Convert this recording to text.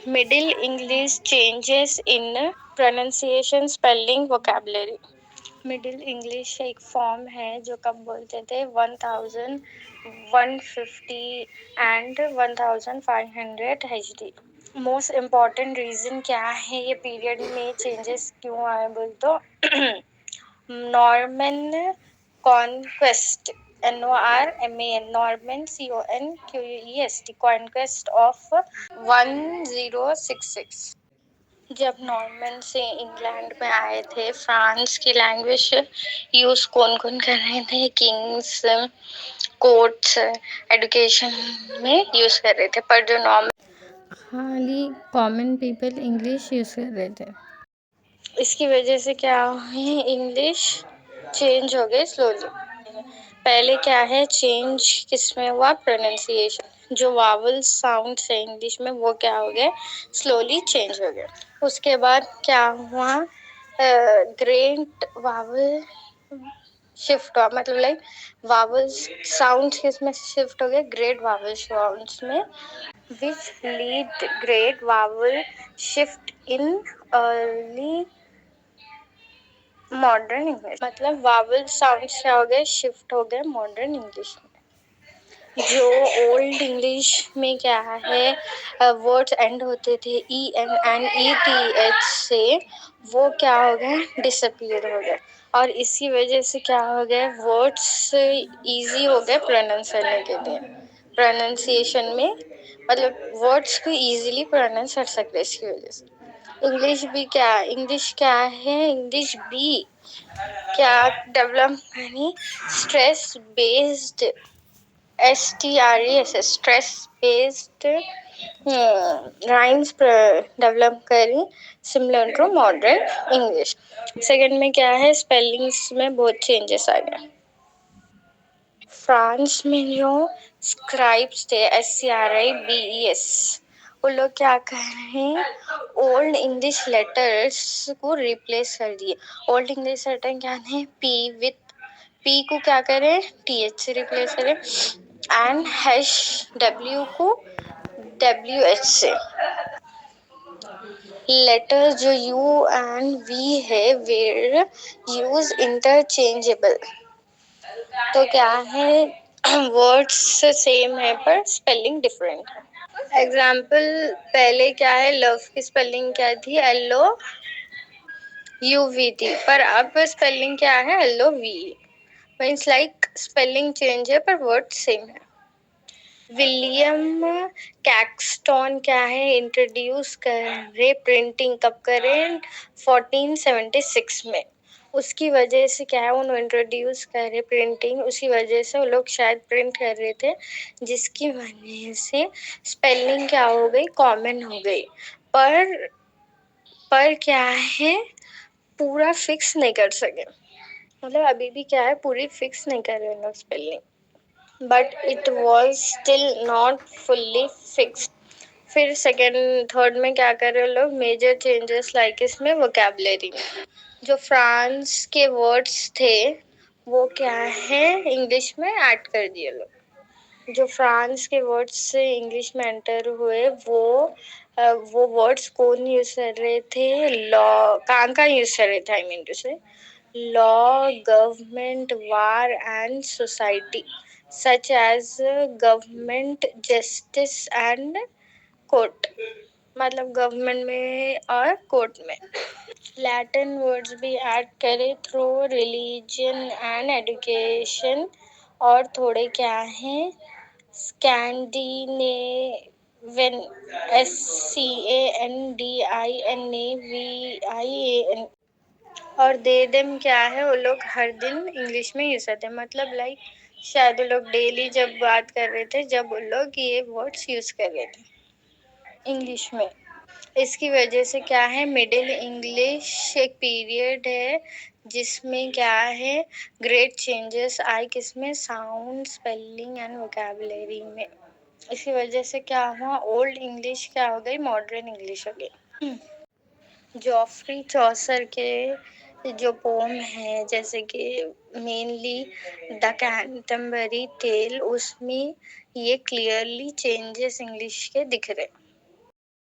Middle English changes in pronunciation, spelling, vocabulary. Middle English एक form है जो कब बोलते थे 1150 and 1500 HD। Most important reason क्या है ये पीरियड में चेंजेस क्यों आए बोल तो Norman conquest, NORMAN, Norman CONQUEST, conquest of 1066। जब नॉर्मन से इंग्लैंड में आए थे, फ्रांस की लैंग्वेज यूज कौन कौन कर रहे थे? किंग्स, कोर्ट्स, एजुकेशन में यूज कर रहे थे, पर जो नॉर्मन खाली कॉमन पीपल इंग्लिश यूज कर रहे थे। इसकी वजह से क्या हुई, इंग्लिश चेंज हो गए स्लोली। पहले क्या है चेंज किसमें हुआ? प्रोनाउंसिएशन। जो वावल साउंड है इंग्लिश में वो क्या हो गए? स्लोली चेंज हो गए। उसके बाद क्या हुआ? ग्रेट वावल शिफ्ट हुआ, मतलब लाइक वावल साउंड किसमें शिफ्ट हो गए? ग्रेट वावल साउंड्स में, which lead great vowel shift in early modern English. मतलब वावल साउंड्स क्या हो गए? शिफ्ट हो गए मॉडर्न इंग्लिश में। जो ओल्ड इंग्लिश में क्या है वर्ड्स एंड होते थे ENNETH से, वो क्या हो गए? डिसअपीयर हो गए। और इसी वजह से क्या हो गए? वर्ड्स इजी हो गए प्रोनाउंस करने के लिए, प्रोनाउंसिएशन में, मतलब वर्ड्स को इजीली प्रोनाउंस कर सकते इसकी वजह से। इंग्लिश भी क्या, इंग्लिश क्या है? इंग्लिश भी क्या डेवलप करी? Stress based, STRES, stress based rhymes develop करी, similar to modern English. Second में क्या है? स्पेलिंग्स में बहुत चेंजेस आ गए। फ्रांस में जो स्क्राइब्स थे, SCRIBES, वो लोग क्या कर रहे हैं? ओल्ड इंग्लिश लेटर्स को रिप्लेस कर दिए। ओल्ड इंग्लिश लेटर क्या थे? पी को क्या करें? TH से रिप्लेस करें, एंड W को WH से। लेटर्स जो U एंड V है वेर यूज इंटरचेंजेबल। तो क्या है? वर्ड्स सेम है पर स्पेलिंग डिफरेंट है। एग्जाम्पल, पहले क्या है? लव की स्पेलिंग क्या थी? LOUV थी, पर अब स्पेलिंग क्या है? LOVE। Means like spelling change है पर वर्ड सेम है। विलियम कैक्सटन क्या है? इंट्रोड्यूस करे प्रिंटिंग, कब करें? 1476 में। उसकी वजह से क्या है? उन्होंने इंट्रोड्यूस करे प्रिंटिंग, उसी वजह से वो लोग शायद प्रिंट कर रहे थे, जिसकी वजह से स्पेलिंग क्या हो गई? कॉमन हो गई। पर क्या है? पूरा फिक्स नहीं कर सके, मतलब अभी भी क्या है? पूरी फिक्स नहीं कर रहे लोग spelling, but it was still not fully fixed। फिर सेकेंड थर्ड में क्या कर रहे लोग? मेजर चेंजेस लाइक इसमें वोकैबुलरी में जो फ्रांस के वर्ड्स थे वो क्या है? इंग्लिश में ऐड कर दिए लोग। जो फ्रांस के वर्ड्स से इंग्लिश में एंटर हुए वो वर्ड्स कौन यूज कर रहे थे? लॉ, कहाँ यूज कर रहे थे? आई मीन टू से law, government, war, and society, such as government, justice, and court। मतलब गवर्नमेंट में और कोर्ट में। लैटिन वर्ड्स भी ऐड करे थ्रू रिलीजन एंड एजुकेशन, और थोड़े क्या हैं? Scandinavian, SCANDINAVIAN। और दे देम क्या है? वो लोग हर दिन इंग्लिश में यूज करते हैं, मतलब लाइक शायद वो लोग डेली जब बात कर रहे थे, जब वो लोग ये वर्ड्स यूज कर रहे थे इंग्लिश में। इसकी वजह से क्या है? मिडिल इंग्लिश एक पीरियड है जिसमें क्या है? ग्रेट चेंजेस आए, किसमें? साउंड, स्पेलिंग एंड वोकैबुलरी में। इसी वजह से क्या हुआ? ओल्ड इंग्लिश क्या हो गई? मॉडर्न इंग्लिश हो गई। जॉफ्री चौसर के जो पोम है, जैसे कि मेनली द कैंटरबरी टेल, उसमें ये क्लियरली चेंजेस इंग्लिश के दिख रहे।